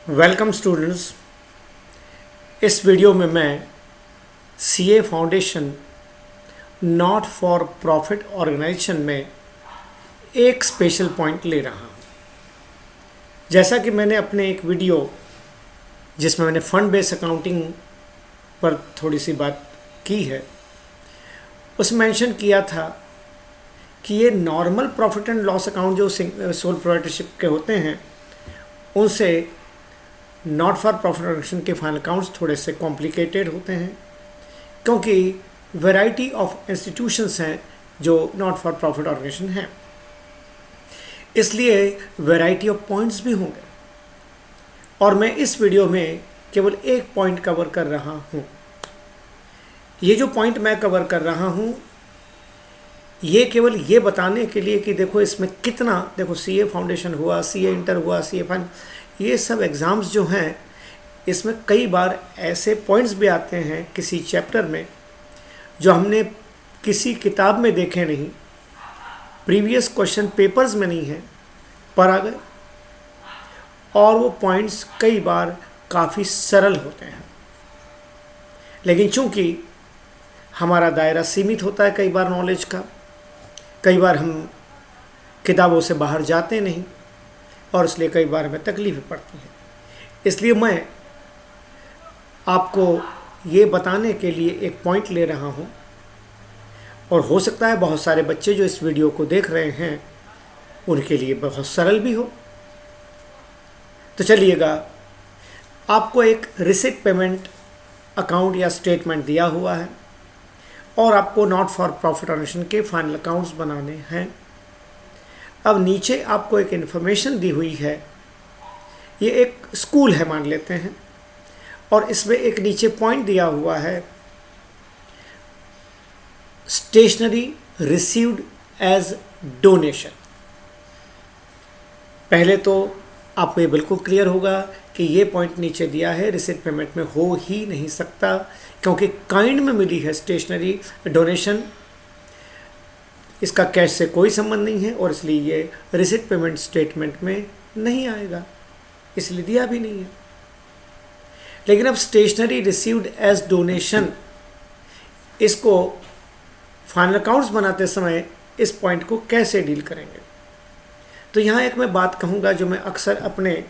Welcome students. इस video में मैं CA foundation not for profit organisation में एक स्पेशल पॉइंट ले रहा हूँ। जैसा कि मैंने अपने एक वीडियो जिसमें मैंने फंड बेस्ड अकाउंटिंग पर थोड़ी सी बात की है, उसमें मेंशन किया था कि ये normal profit and loss account जो सोल प्रोप्राइटरशिप के होते हैं उनसे नॉट फॉर प्रॉफिट ऑर्गेनाइजेशन के फाइनल अकाउंट्स थोड़े से कॉम्प्लिकेटेड होते हैं, क्योंकि वैरायटी ऑफ इंस्टीट्यूशंस हैं जो नॉट फॉर प्रॉफिट ऑर्गेनाइजेशन हैं, इसलिए वैरायटी ऑफ पॉइंट्स भी होंगे। और मैं इस वीडियो में केवल एक पॉइंट कवर कर रहा हूँ। ये जो पॉइंट मैं कवर कर रहा हूँ ये केवल ये बताने के लिए कि देखो इसमें कितना, देखो सीए फाउंडेशन हुआ, सीए इंटर हुआ, सीए फाइन, ये सब एग्ज़ाम्स जो हैं इसमें कई बार ऐसे पॉइंट्स भी आते हैं किसी चैप्टर में जो हमने किसी किताब में देखे नहीं, प्रीवियस क्वेश्चन पेपर्स में नहीं है, पर आ गए। और वो पॉइंट्स कई बार काफ़ी सरल होते हैं, लेकिन चूंकि हमारा दायरा सीमित होता है कई बार नॉलेज का, कई बार हम किताबों से बाहर जाते नहीं और इसलिए कई बार हमें तकलीफ़ें पड़ती हैं। इसलिए मैं आपको ये बताने के लिए एक पॉइंट ले रहा हूँ, और हो सकता है बहुत सारे बच्चे जो इस वीडियो को देख रहे हैं उनके लिए बहुत सरल भी हो। तो चलिएगा, आपको एक रिसिप्ट पेमेंट अकाउंट या स्टेटमेंट दिया हुआ है और आपको नॉट फॉर प्रॉफिट ऑर्गेनाइजेशन के फाइनल अकाउंट्स बनाने हैं। अब नीचे आपको एक इन्फॉर्मेशन दी हुई है, ये एक स्कूल है मान लेते हैं, और इसमें एक नीचे पॉइंट दिया हुआ है, स्टेशनरी रिसीव्ड एज डोनेशन। पहले तो आपको ये बिल्कुल क्लियर होगा कि ये पॉइंट नीचे दिया है रिसिप्ट पेमेंट में हो ही नहीं सकता, क्योंकि काइंड में मिली है स्टेशनरी डोनेशन, इसका कैश से कोई संबंध नहीं है और इसलिए ये रिसिप्ट पेमेंट स्टेटमेंट में नहीं आएगा, इसलिए दिया भी नहीं है। लेकिन अब स्टेशनरी रिसीव्ड एज डोनेशन, इसको फाइनल अकाउंट्स बनाते समय इस पॉइंट को कैसे डील करेंगे। तो यहाँ एक मैं बात कहूँगा जो मैं अक्सर अपने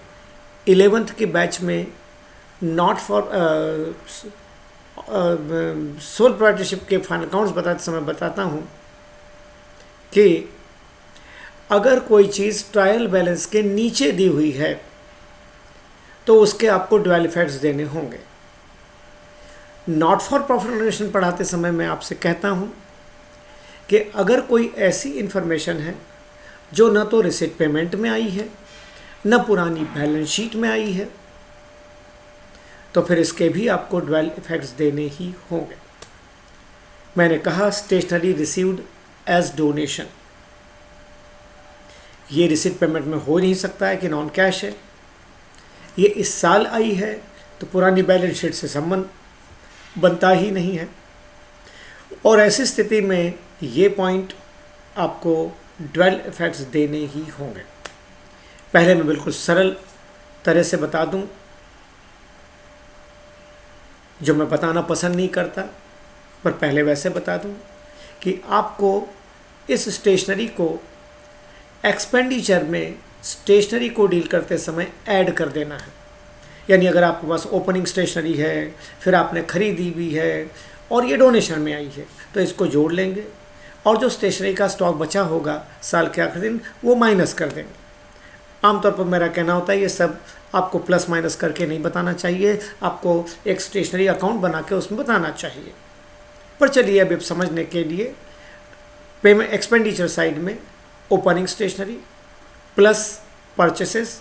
11th के बैच में नॉट फॉर सोल प्रोप्राइटरशिप के फाइनल अकाउंट्स बताते समय बताता हूँ कि अगर कोई चीज़ ट्रायल बैलेंस के नीचे दी हुई है तो उसके आपको ड्वेल इफेक्ट्स देने होंगे। नॉट फॉर प्रॉफिट ऑर्गेनाइजेशन पढ़ाते समय मैं आपसे कहता हूँ कि अगर कोई ऐसी इन्फॉर्मेशन है जो न तो रिसिप्ट पेमेंट में आई है न पुरानी बैलेंस शीट में आई है, तो फिर इसके भी आपको ड्वेल इफेक्ट्स देने ही होंगे। मैंने कहा स्टेशनरी रिसीव्ड एज डोनेशन, ये रिसिप्ट पेमेंट में हो नहीं सकता है कि नॉन कैश है, ये इस साल आई है तो पुरानी बैलेंस शीट से संबंध बनता ही नहीं है, और ऐसी स्थिति में ये पॉइंट आपको ड्वेल इफेक्ट्स देने ही होंगे। पहले मैं बिल्कुल सरल तरह से बता दूं, जो मैं बताना पसंद नहीं करता, पर पहले वैसे बता दूं कि आपको इस स्टेशनरी को एक्सपेंडिचर में स्टेशनरी को डील करते समय ऐड कर देना है। यानी अगर आपके पास ओपनिंग स्टेशनरी है, फिर आपने खरीदी भी है और ये डोनेशन में आई है, तो इसको जोड़ लेंगे और जो स्टेशनरी का स्टॉक बचा होगा साल के आखिरी दिन वो माइनस कर देंगे। आमतौर पर मेरा कहना होता है ये सब आपको प्लस माइनस करके नहीं बताना चाहिए, आपको एक स्टेशनरी अकाउंट बना के उसमें बताना चाहिए। पर चलिए अभी समझने के लिए पेमेंट एक्सपेंडिचर साइड में ओपनिंग स्टेशनरी प्लस परचेसेस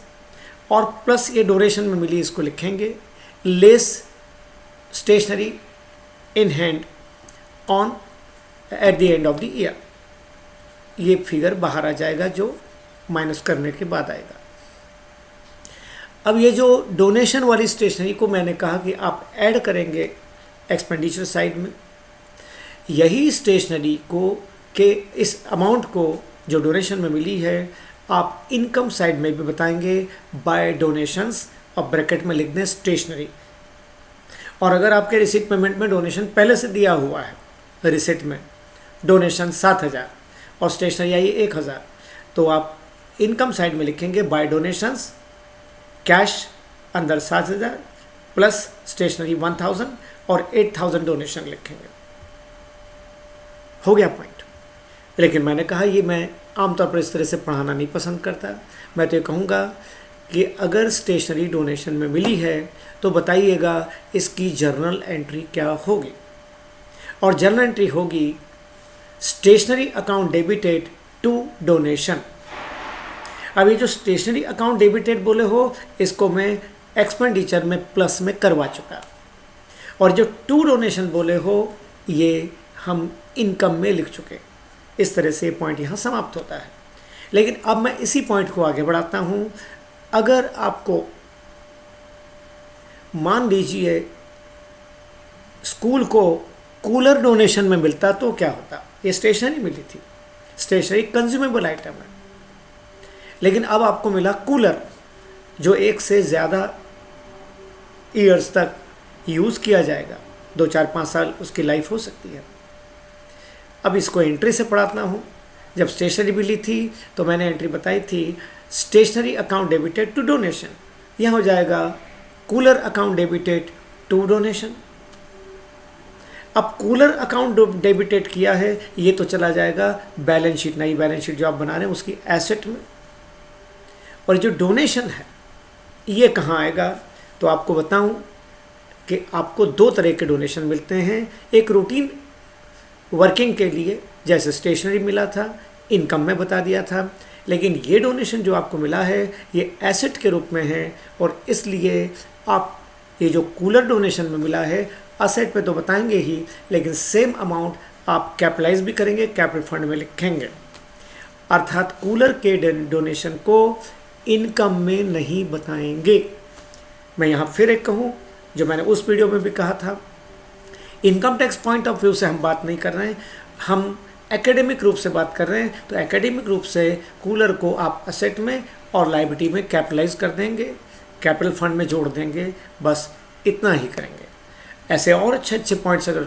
और प्लस ये डोनेशन में मिली इसको लिखेंगे, less stationery in hand on at the end of the year. ये फिगर बाहर आ जाएगा जो माइनस करने के बाद आएगा। अब ये जो डोनेशन वाली स्टेशनरी को मैंने कहा कि आप ऐड करेंगे एक्सपेंडिचर साइड में, यही स्टेशनरी को के इस अमाउंट को जो डोनेशन में मिली है आप इनकम साइड में भी बताएंगे बाय डोनेशंस और ब्रैकेट में लिख दें स्टेशनरी। और अगर आपके रिसिट पेमेंट में डोनेशन पहले से दिया हुआ है, रिसिट में डोनेशन 7,000 और स्टेशनरी आई 1,000, तो आप इनकम साइड में लिखेंगे बाय डोनेशंस, कैश अंदर 7,000 प्लस स्टेशनरी 1,000 और 8,000 डोनेशन लिखेंगे। हो गया पॉइंट। लेकिन मैंने कहा ये मैं आमतौर पर इस तरह से पढ़ाना नहीं पसंद करता। मैं तो ये कहूँगा कि अगर स्टेशनरी डोनेशन में मिली है तो बताइएगा इसकी जर्नल एंट्री क्या होगी। और जर्नल एंट्री होगी stationery account debited to donation. अब ये जो स्टेशनरी अकाउंट डेबिटेड बोले हो, इसको मैं एक्सपेंडिचर में प्लस में करवा चुका, और जो टू डोनेशन बोले हो ये हम इनकम में लिख चुके। इस तरह से पॉइंट यहाँ समाप्त होता है। लेकिन अब मैं इसी पॉइंट को आगे बढ़ाता हूँ। अगर आपको मान लीजिए स्कूल को कूलर डोनेशन में मिलता तो क्या होता। ये स्टेशनरी मिली थी, स्टेशनरी कंज्यूमेबल आइटम है, लेकिन अब आपको मिला कूलर जो 1 से ज़्यादा ईयर्स तक यूज़ किया जाएगा, 2, 4, 5 साल उसकी लाइफ हो सकती है। अब इसको एंट्री से पढ़ाता हूँ। जब स्टेशनरी मिली थी तो मैंने एंट्री बताई थी stationery account debited to donation. यह हो जाएगा cooler account debited to donation. अब कूलर अकाउंट डेबिटेड किया है, ये तो चला जाएगा बैलेंस शीट, नई बैलेंस शीट जो आप बना रहे हैं उसकी एसेट में। और जो डोनेशन है ये कहाँ आएगा, तो आपको बताऊं कि आपको 2 तरह के डोनेशन मिलते हैं। एक रूटीन वर्किंग के लिए, जैसे स्टेशनरी मिला था, इनकम में बता दिया था, लेकिन ये डोनेशन जो आपको मिला है ये एसेट के रूप में है, और इसलिए आप ये जो कूलर डोनेशन में मिला है असेट पे तो बताएंगे ही, लेकिन सेम अमाउंट आप कैपिटलाइज भी करेंगे, कैपिटल फंड में लिखेंगे। अर्थात कूलर के डोनेशन को इनकम में नहीं बताएंगे। मैं यहाँ फिर एक कहूँ जो मैंने उस वीडियो में भी कहा था, income tax point of view से हम बात नहीं कर रहे हैं, हम एकेडमिक रूप से बात कर रहे हैं। तो एकेडमिक रूप से कूलर को आप असेट में और लायबिलिटी में कैपिटलाइज कर देंगे, कैपिटल फंड में जोड़ देंगे, बस इतना ही करेंगे। ऐसे और अच्छे अच्छे पॉइंट्स अगर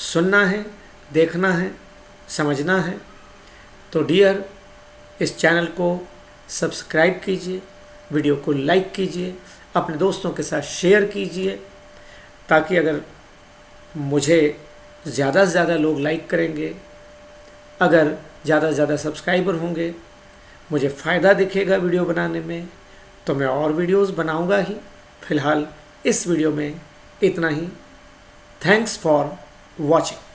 सुनना है, देखना है, समझना है तो डियर इस चैनल को सब्सक्राइब कीजिए, वीडियो को लाइक कीजिए, अपने दोस्तों के साथ शेयर कीजिए, ताकि अगर मुझे ज़्यादा से ज़्यादा लोग लाइक करेंगे, अगर ज़्यादा से ज़्यादा सब्सक्राइबर होंगे, मुझे फ़ायदा दिखेगा वीडियो बनाने में, तो मैं और वीडियोस बनाऊंगा ही। फ़िलहाल इस वीडियो में इतना ही। Thanks for watching.